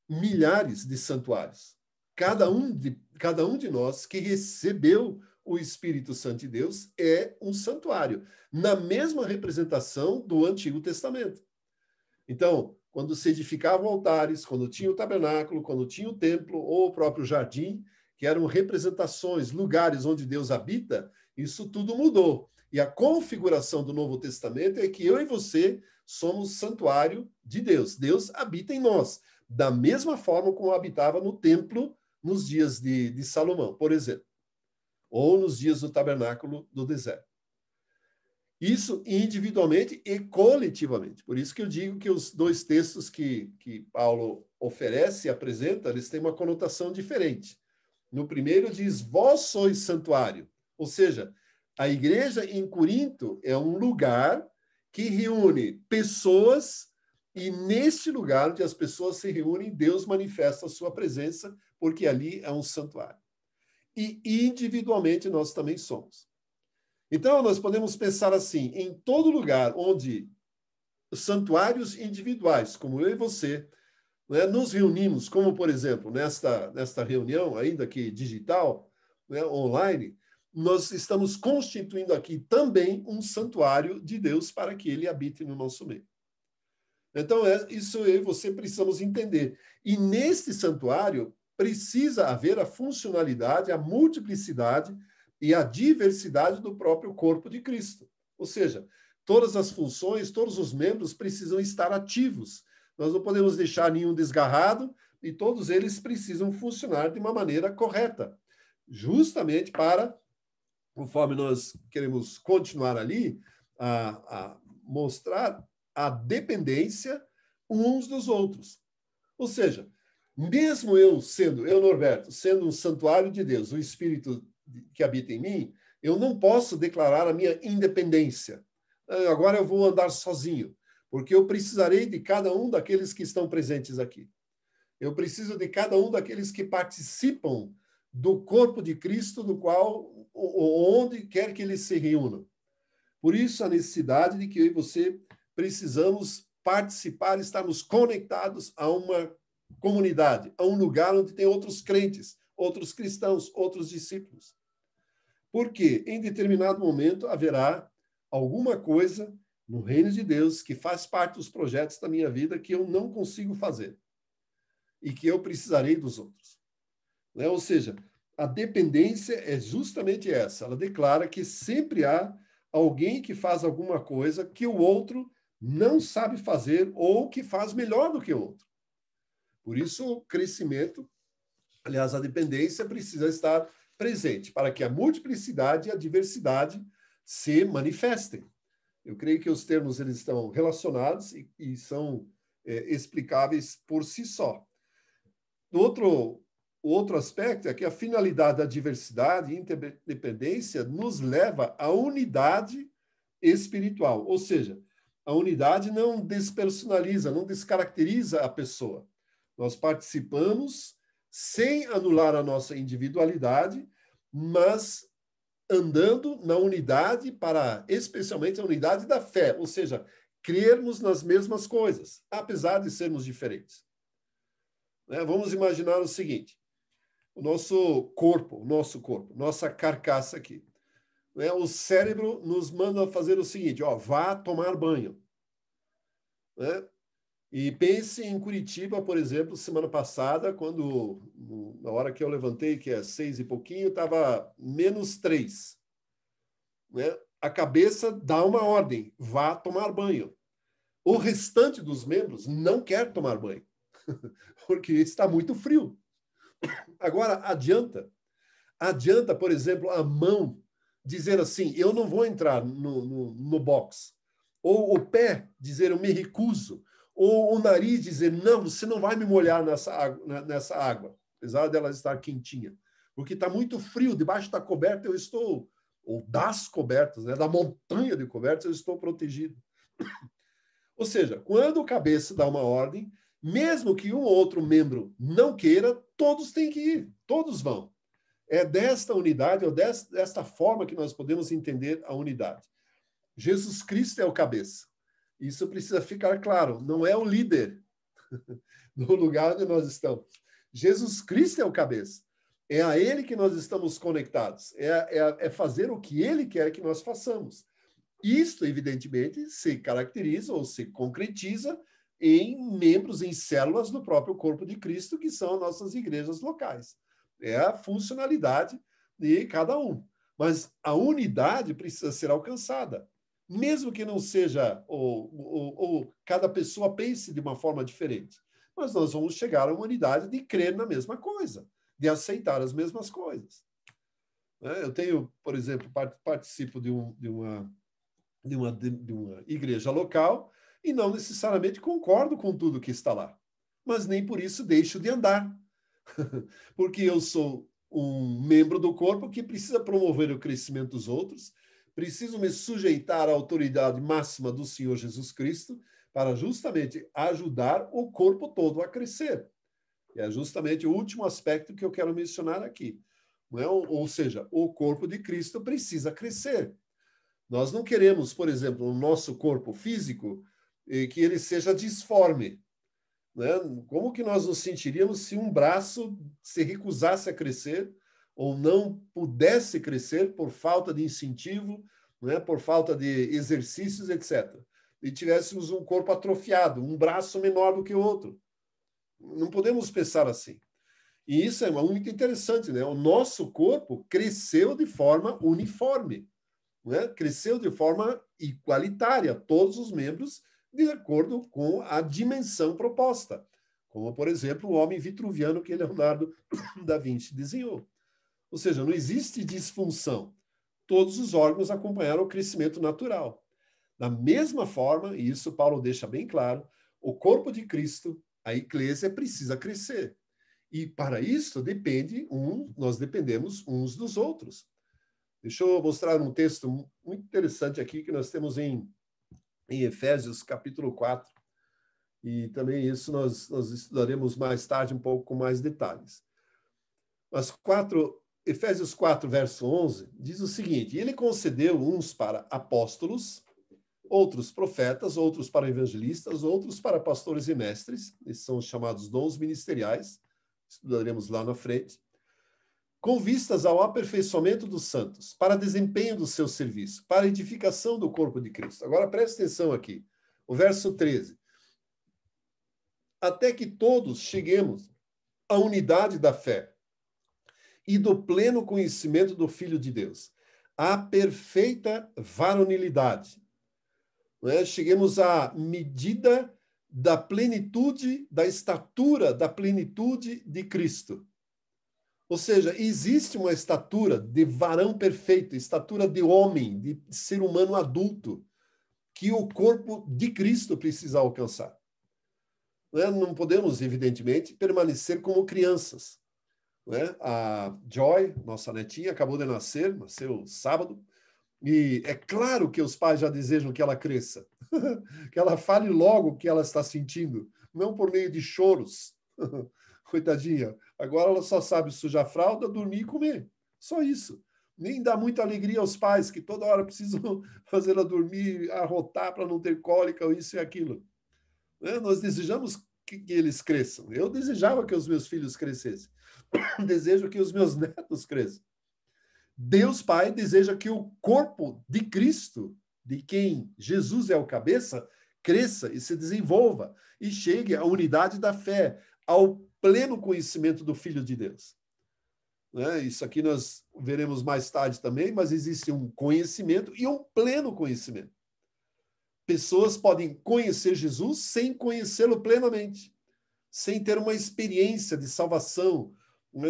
milhares de santuários. Cada um de nós que recebeu o Espírito Santo de Deus é um santuário, na mesma representação do Antigo Testamento. Então, quando se edificavam altares, quando tinha o tabernáculo, quando tinha o templo ou o próprio jardim, que eram representações, lugares onde Deus habita, isso tudo mudou. E a configuração do Novo Testamento é que eu e você somos santuário de Deus. Deus habita em nós, da mesma forma como habitava no templo nos dias de Salomão, por exemplo, ou nos dias do tabernáculo do deserto. Isso individualmente e coletivamente. Por isso que eu digo que os dois textos que Paulo oferece e apresenta, eles têm uma conotação diferente. No primeiro diz, vós sois santuário. Ou seja, a igreja em Corinto é um lugar que reúne pessoas E neste lugar onde as pessoas se reúnem, Deus manifesta a sua presença, porque ali é um santuário. E individualmente nós também somos. Então, nós podemos pensar assim, em todo lugar onde santuários individuais, como eu e você, né, nos reunimos, como, por exemplo, nesta reunião, ainda que digital, né, online, nós estamos constituindo aqui também um santuário de Deus para que ele habite no nosso meio. Então, isso eu e você precisamos entender. E neste santuário precisa haver a funcionalidade, a multiplicidade e a diversidade do próprio corpo de Cristo. Ou seja, todas as funções, todos os membros precisam estar ativos. Nós não podemos deixar nenhum desgarrado e todos eles precisam funcionar de uma maneira correta, justamente para, conforme nós queremos continuar ali, a mostrar a dependência uns dos outros. Ou seja, mesmo eu, Norberto, sendo um santuário de Deus, o Espírito que habita em mim, eu não posso declarar a minha independência. Agora eu vou andar sozinho, porque eu precisarei de cada um daqueles que estão presentes aqui. Eu preciso de cada um daqueles que participam do corpo de Cristo, do qual, onde quer que eles se reúnam. Por isso, a necessidade de que eu e você precisamos participar, estarmos conectados a uma comunidade, a um lugar onde tem outros crentes, outros cristãos, outros discípulos. Porque em determinado momento haverá alguma coisa no reino de Deus que faz parte dos projetos da minha vida que eu não consigo fazer e que eu precisarei dos outros. Né? Ou seja, a dependência é justamente essa. Ela declara que sempre há alguém que faz alguma coisa que o outro não sabe fazer ou que faz melhor do que o outro. Por isso, o crescimento, aliás, a dependência precisa estar presente para que a multiplicidade e a diversidade se manifestem. Eu creio que os termos eles estão relacionados e são explicáveis por si só. O outro aspecto é que a finalidade da diversidade e interdependência nos leva à unidade espiritual, ou seja, a unidade não despersonaliza, não descaracteriza a pessoa. Nós participamos sem anular a nossa individualidade, mas andando na unidade para, especialmente, a unidade da fé, ou seja, crermos nas mesmas coisas, apesar de sermos diferentes. Vamos imaginar o seguinte, o nosso corpo, nossa carcaça aqui. O cérebro nos manda fazer o seguinte, vá tomar banho. E pense em Curitiba, por exemplo, semana passada, quando, na hora que eu levantei, que é 6 e pouquinho, estava -3. A cabeça dá uma ordem, vá tomar banho. O restante dos membros não quer tomar banho, porque está muito frio. Agora, adianta, por exemplo, a mão dizer assim, eu não vou entrar no box. Ou o pé dizer, eu me recuso. Ou o nariz dizer, não, você não vai me molhar nessa água, apesar dela estar quentinha. Porque está muito frio, debaixo da coberta eu estou, ou das cobertas, da montanha de cobertas, eu estou protegido. Ou seja, quando o cabeça dá uma ordem, mesmo que um ou outro membro não queira, todos têm que ir, todos vão. É desta unidade, ou desta forma que nós podemos entender a unidade. Jesus Cristo é o cabeça. Isso precisa ficar claro, não é o líder no lugar onde nós estamos. Jesus Cristo é o cabeça. É a ele que nós estamos conectados. É fazer o que ele quer que nós façamos. Isto, evidentemente, se caracteriza ou se concretiza em membros, em células do próprio corpo de Cristo, que são nossas igrejas locais. É a funcionalidade de cada um. Mas a unidade precisa ser alcançada. Mesmo que não seja, ou cada pessoa pense de uma forma diferente. Mas nós vamos chegar a uma unidade de crer na mesma coisa, de aceitar as mesmas coisas. Eu tenho, por exemplo, participo de uma igreja local e não necessariamente concordo com tudo que está lá. Mas nem por isso deixo de andar. Porque eu sou um membro do corpo que precisa promover o crescimento dos outros, preciso me sujeitar à autoridade máxima do Senhor Jesus Cristo para justamente ajudar o corpo todo a crescer. E é justamente o último aspecto que eu quero mencionar aqui. Não é? Ou seja, o corpo de Cristo precisa crescer. Nós não queremos, por exemplo, no nosso corpo físico, que ele seja disforme. Né? Como que nós nos sentiríamos se um braço se recusasse a crescer ou não pudesse crescer por falta de incentivo, né? Por falta de exercícios, etc. E tivéssemos um corpo atrofiado, um braço menor do que o outro. Não podemos pensar assim. E isso é muito interessante, né? O nosso corpo cresceu de forma uniforme, né? Cresceu de forma igualitária, todos os membros de acordo com a dimensão proposta, como, por exemplo, o homem vitruviano que Leonardo da Vinci desenhou. Ou seja, não existe disfunção. Todos os órgãos acompanharam o crescimento natural. Da mesma forma, e isso Paulo deixa bem claro, o corpo de Cristo, a eclésia, precisa crescer. E para isso nós dependemos uns dos outros. Deixa eu mostrar um texto muito interessante aqui que nós temos em Efésios, capítulo 4. E também isso nós estudaremos mais tarde um pouco com mais detalhes. Mas Efésios 4, verso 11, diz o seguinte: ele concedeu uns para apóstolos, outros profetas, outros para evangelistas, outros para pastores e mestres, esses são os chamados dons ministeriais, estudaremos lá na frente, com vistas ao aperfeiçoamento dos santos, para desempenho do seu serviço, para a edificação do corpo de Cristo. Agora preste atenção aqui, o verso 13. Até que todos cheguemos à unidade da fé e do pleno conhecimento do Filho de Deus, à perfeita varonilidade. Cheguemos à medida da plenitude, da estatura, da plenitude de Cristo. Ou seja, existe uma estatura de varão perfeito, estatura de homem, de ser humano adulto, que o corpo de Cristo precisa alcançar. Não podemos, evidentemente, permanecer como crianças. A Joy, nossa netinha, acabou de nasceu sábado, e é claro que os pais já desejam que ela cresça, que ela fale logo o que ela está sentindo, não por meio de choros. Coitadinha, agora ela só sabe sujar fralda, dormir e comer. Só isso. Nem dá muita alegria aos pais, que toda hora precisam fazer ela dormir, arrotar para não ter cólica, ou isso e aquilo. Nós desejamos que eles cresçam. Eu desejava que os meus filhos crescessem. Desejo que os meus netos cresçam. Deus Pai deseja que o corpo de Cristo, de quem Jesus é o cabeça, cresça e se desenvolva e chegue à unidade da fé, ao pleno conhecimento do Filho de Deus. Isso aqui nós veremos mais tarde também, mas existe um conhecimento e um pleno conhecimento. Pessoas podem conhecer Jesus sem conhecê-lo plenamente, sem ter uma experiência de salvação,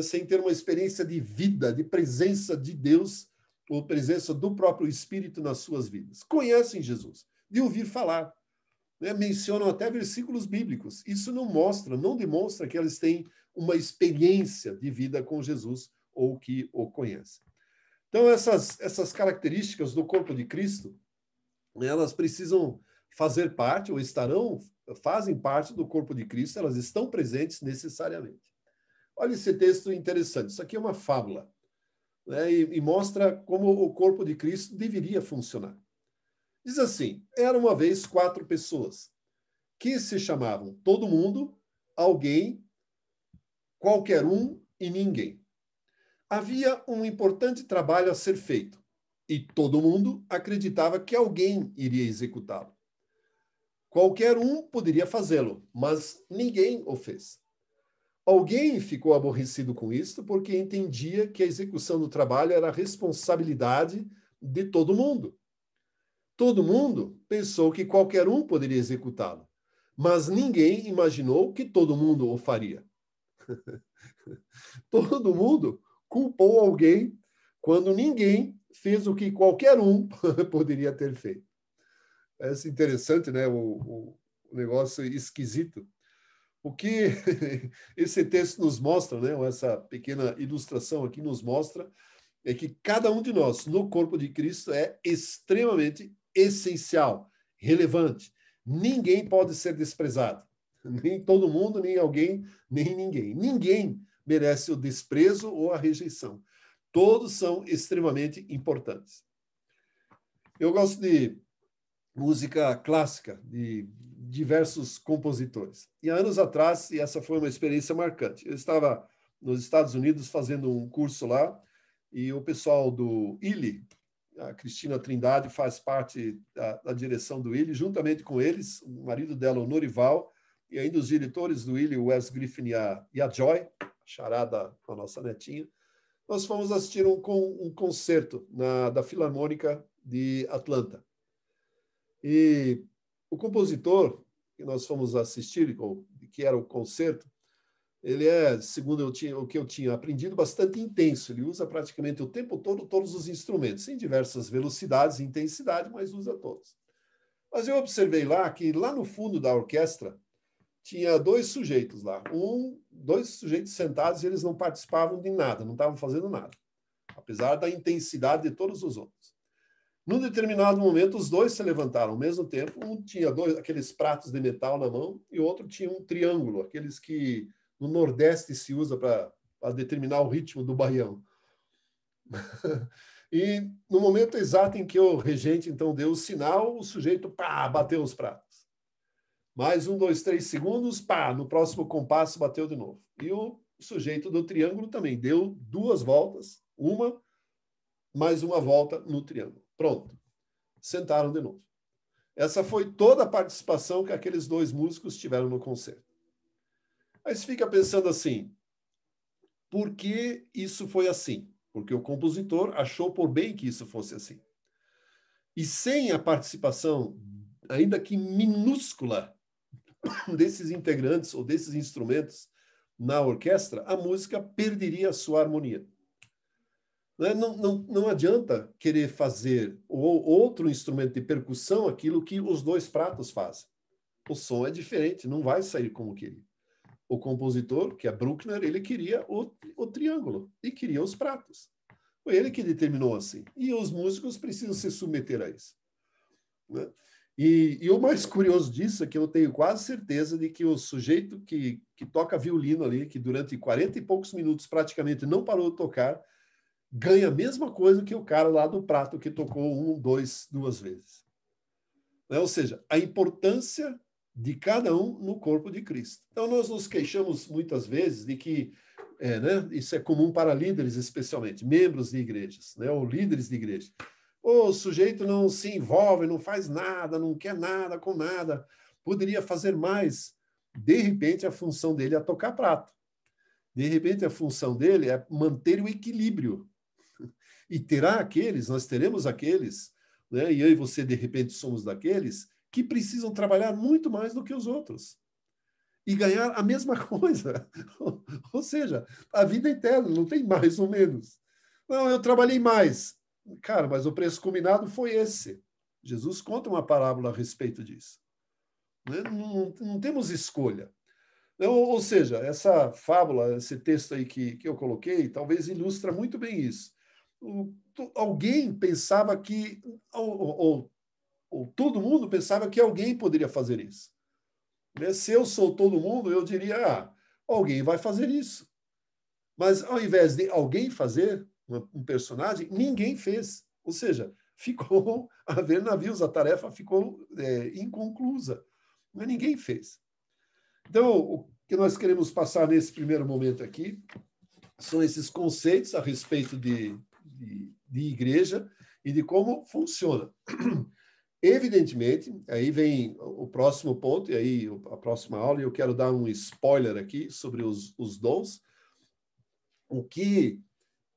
sem ter uma experiência de vida, de presença de Deus, ou presença do próprio Espírito nas suas vidas. Conhecem Jesus, de ouvir falar. Mencionam até versículos bíblicos. Isso não demonstra que eles têm uma experiência de vida com Jesus ou que o conhecem. Então, essas características do corpo de Cristo, elas precisam fazer parte, ou fazem parte do corpo de Cristo, elas estão presentes necessariamente. Olha esse texto interessante. Isso aqui é uma fábula, e mostra como o corpo de Cristo deveria funcionar. Diz assim: era uma vez 4 pessoas que se chamavam todo mundo, alguém, qualquer um e ninguém. Havia um importante trabalho a ser feito e todo mundo acreditava que alguém iria executá-lo. Qualquer um poderia fazê-lo, mas ninguém o fez. Alguém ficou aborrecido com isto porque entendia que a execução do trabalho era a responsabilidade de todo mundo. Todo mundo pensou que qualquer um poderia executá-lo, mas ninguém imaginou que todo mundo o faria. Todo mundo culpou alguém quando ninguém fez o que qualquer um poderia ter feito. É interessante, né? O negócio esquisito. O que esse texto nos mostra, né? Essa pequena ilustração aqui nos mostra é que cada um de nós, no corpo de Cristo, é extremamente essencial, relevante, Ninguém pode ser desprezado. Nem todo mundo, nem alguém, nem ninguém. Ninguém merece o desprezo ou a rejeição. Todos são extremamente importantes. Eu gosto de música clássica, de diversos compositores. E há anos atrás, e essa foi uma experiência marcante, eu estava nos Estados Unidos fazendo um curso lá, e o pessoal do ILI, a Cristina Trindade faz parte da direção do ILI, juntamente com eles, o marido dela, o Norival, e ainda os diretores do ILI, o Wes Griffin e a Joy, charada a nossa netinha, nós fomos assistir um concerto da Filarmônica de Atlanta. E o compositor que nós fomos assistir, que era o concerto, ele é, segundo o que eu tinha aprendido, bastante intenso. Ele usa praticamente o tempo todo todos os instrumentos, em diversas velocidades e intensidade, mas usa todos. Mas eu observei lá que, lá no fundo da orquestra, tinha dois sujeitos lá. Dois sujeitos sentados e eles não participavam de nada, não estavam fazendo nada, apesar da intensidade de todos os outros. Num determinado momento, os dois se levantaram ao mesmo tempo. Um tinha aqueles pratos de metal na mão e o outro tinha um triângulo, aqueles que no Nordeste se usa para determinar o ritmo do baião. E no momento exato em que o regente, então, deu o sinal, o sujeito, pá, bateu os pratos. Mais 1, 2, 3 segundos, pá, no próximo compasso bateu de novo. E o sujeito do triângulo também deu 2 voltas, mais uma volta no triângulo. Pronto. Sentaram de novo. Essa foi toda a participação que aqueles 2 músicos tiveram no concerto. Aí você fica pensando assim, por que isso foi assim? Porque o compositor achou por bem que isso fosse assim. E sem a participação, ainda que minúscula, desses integrantes ou desses instrumentos na orquestra, a música perderia a sua harmonia. Não adianta querer fazer outro instrumento de percussão aquilo que os 2 pratos fazem. O som é diferente, não vai sair como queria. O compositor, que é Bruckner, ele queria o triângulo e queria os pratos. Foi ele que determinou assim. E os músicos precisam se submeter a isso. Né? E o mais curioso disso é que eu tenho quase certeza de que o sujeito que toca violino ali, que durante 40 e poucos minutos praticamente não parou de tocar, ganha a mesma coisa que o cara lá do prato que tocou 2 vezes. Né? Ou seja, a importância de cada um no corpo de Cristo. Então, nós nos queixamos muitas vezes de que, né, isso é comum para líderes, especialmente, membros de igrejas, né, ou líderes de igreja. O sujeito não se envolve, não faz nada, não quer nada com nada, poderia fazer mais. De repente, a função dele é tocar prato. De repente, a função dele é manter o equilíbrio. E nós teremos aqueles, né, e eu e você, de repente, somos daqueles, que precisam trabalhar muito mais do que os outros. E ganhar a mesma coisa. Ou seja, a vida eterna, não tem mais ou menos. Não, eu trabalhei mais. Cara, mas o preço combinado foi esse. Jesus conta uma parábola a respeito disso. Né? Não temos escolha. Ou seja, essa fábula, esse texto aí que eu coloquei, talvez ilustra muito bem isso. Alguém pensava que, ou todo mundo pensava que alguém poderia fazer isso. Se eu sou todo mundo, eu diria, alguém vai fazer isso. Mas ao invés de alguém fazer, um personagem, ninguém fez. Ou seja, ficou a ver navios, a tarefa ficou inconclusa. Mas ninguém fez. Então, o que nós queremos passar nesse primeiro momento aqui são esses conceitos a respeito de igreja e de como funciona. Evidentemente, aí vem o próximo ponto, e aí a próxima aula, e eu quero dar um spoiler aqui sobre os dons, o que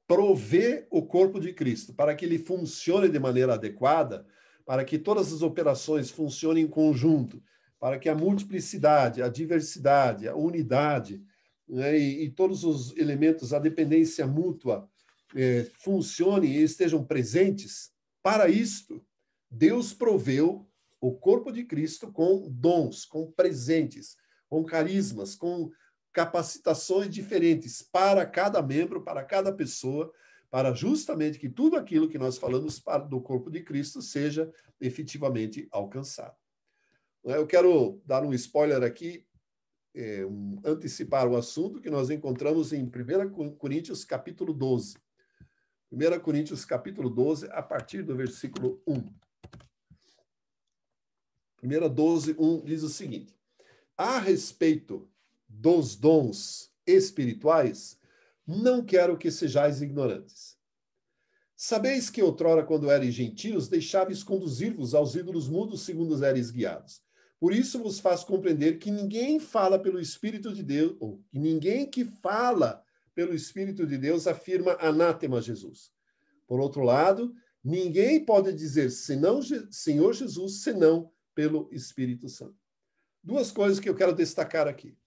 provê o corpo de Cristo, para que ele funcione de maneira adequada, para que todas as operações funcionem em conjunto, para que a multiplicidade, a diversidade, a unidade, né, e todos os elementos, a dependência mútua, funcionem e estejam presentes. Para isto, Deus proveu o corpo de Cristo com dons, com presentes, com carismas, com capacitações diferentes para cada membro, para cada pessoa, para justamente que tudo aquilo que nós falamos do corpo de Cristo seja efetivamente alcançado. Eu quero dar um spoiler aqui, antecipar o assunto que nós encontramos em 1 Coríntios, capítulo 12. 1 Coríntios, capítulo 12, a partir do versículo 1. 12, 1 diz o seguinte: a respeito dos dons espirituais, não quero que sejais ignorantes. Sabeis que outrora, quando eres gentios, deixáveis conduzir-vos aos ídolos mudos segundo eres guiados. Por isso vos faço compreender que ninguém fala pelo Espírito de Deus, ou que ninguém que fala pelo Espírito de Deus afirma anátema Jesus. Por outro lado, ninguém pode dizer senão Senhor Jesus, senão pelo Espírito Santo. Duas coisas que eu quero destacar aqui.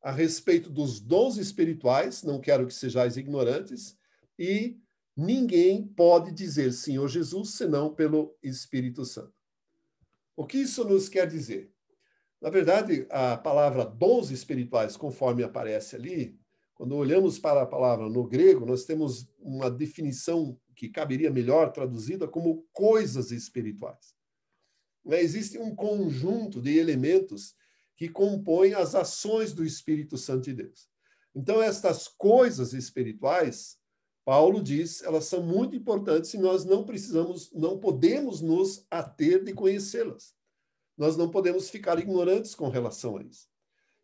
A respeito dos dons espirituais, não quero que sejais ignorantes, e ninguém pode dizer Senhor Jesus, senão pelo Espírito Santo. O que isso nos quer dizer? Na verdade, a palavra dons espirituais, conforme aparece ali, quando olhamos para a palavra no grego, nós temos uma definição que caberia melhor traduzida como coisas espirituais. Existe um conjunto de elementos que compõem as ações do Espírito Santo de Deus. Então, estas coisas espirituais, Paulo diz, elas são muito importantes e nós não podemos nos ater de conhecê-las. Nós não podemos ficar ignorantes com relação a isso.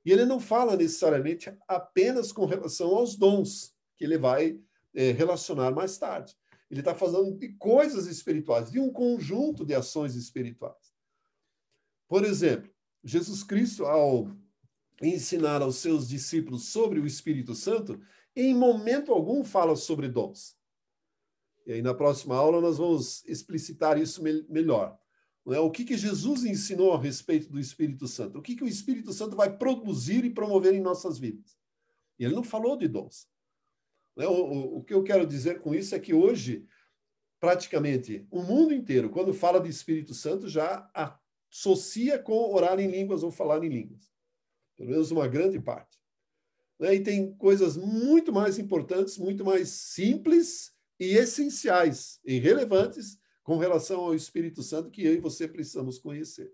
E ele não fala necessariamente apenas com relação aos dons, que ele vai relacionar mais tarde. Ele está falando de coisas espirituais, de um conjunto de ações espirituais. Por exemplo, Jesus Cristo, ao ensinar aos seus discípulos sobre o Espírito Santo, em momento algum fala sobre dons. E aí, na próxima aula, nós vamos explicitar isso melhor. O que Jesus ensinou a respeito do Espírito Santo? O que o Espírito Santo vai produzir e promover em nossas vidas? E ele não falou de dons. O que eu quero dizer com isso é que hoje, praticamente, o mundo inteiro, quando fala de Espírito Santo, já associa com orar em línguas ou falar em línguas. Pelo menos uma grande parte. E tem coisas muito mais importantes, muito mais simples e essenciais e relevantes com relação ao Espírito Santo que eu e você precisamos conhecer.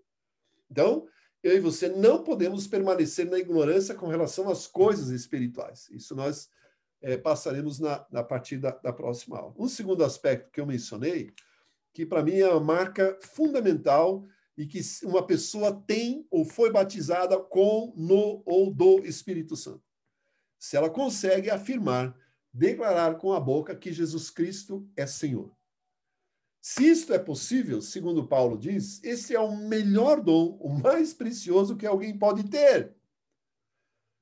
Então, eu e você não podemos permanecer na ignorância com relação às coisas espirituais. Isso nós passaremos na partir da próxima aula. Um segundo aspecto que eu mencionei, que para mim é uma marca fundamental e que uma pessoa tem ou foi batizada com, no ou do Espírito Santo. Se ela consegue afirmar, declarar com a boca que Jesus Cristo é Senhor. Se isto é possível, segundo Paulo diz, esse é o melhor dom, o mais precioso que alguém pode ter.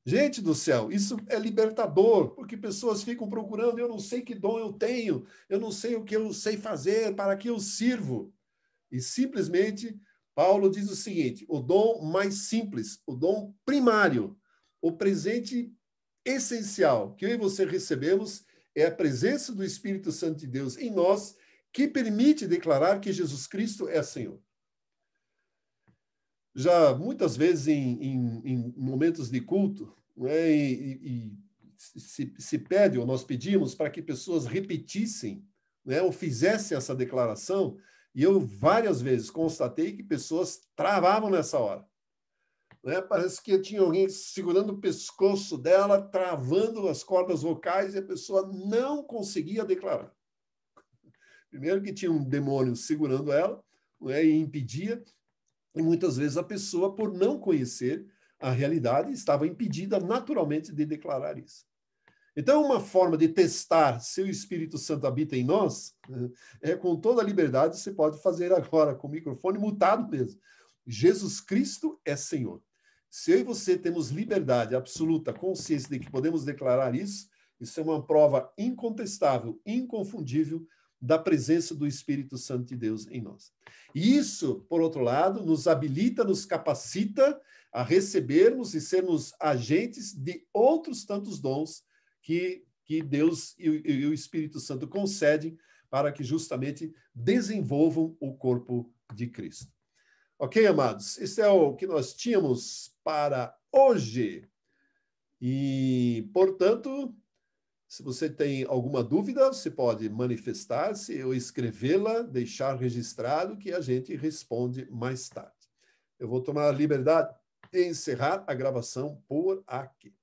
Gente do céu, isso é libertador, porque pessoas ficam procurando, eu não sei que dom eu tenho, eu não sei o que eu sei fazer, para que eu sirvo. E simplesmente, Paulo diz o seguinte, o dom mais simples, o dom primário, o presente essencial que eu e você recebemos é a presença do Espírito Santo de Deus em nós, que permite declarar que Jesus Cristo é Senhor. Já muitas vezes em momentos de culto, se pede, ou nós pedimos para que pessoas repetissem, ou fizessem essa declaração, e eu várias vezes constatei que pessoas travavam nessa hora. Parece que tinha alguém segurando o pescoço dela, travando as cordas vocais, e a pessoa não conseguia declarar. Primeiro que tinha um demônio segurando ela, e impedia, e muitas vezes a pessoa, por não conhecer a realidade, estava impedida naturalmente de declarar isso. Então, uma forma de testar se o Espírito Santo habita em nós, com toda a liberdade, você pode fazer agora, com o microfone mutado mesmo. Jesus Cristo é Senhor. Se eu e você temos liberdade absoluta, consciência de que podemos declarar isso, isso é uma prova incontestável, inconfundível da presença do Espírito Santo de Deus em nós. E isso, por outro lado, nos habilita, nos capacita a recebermos e sermos agentes de outros tantos dons que Deus e o Espírito Santo concedem para que justamente desenvolvam o corpo de Cristo. Ok, amados? Esse é o que nós tínhamos para hoje. E, portanto, se você tem alguma dúvida, você pode manifestar-se ou escrevê-la, deixar registrado que a gente responde mais tarde. eu vou tomar a liberdade de encerrar a gravação por aqui.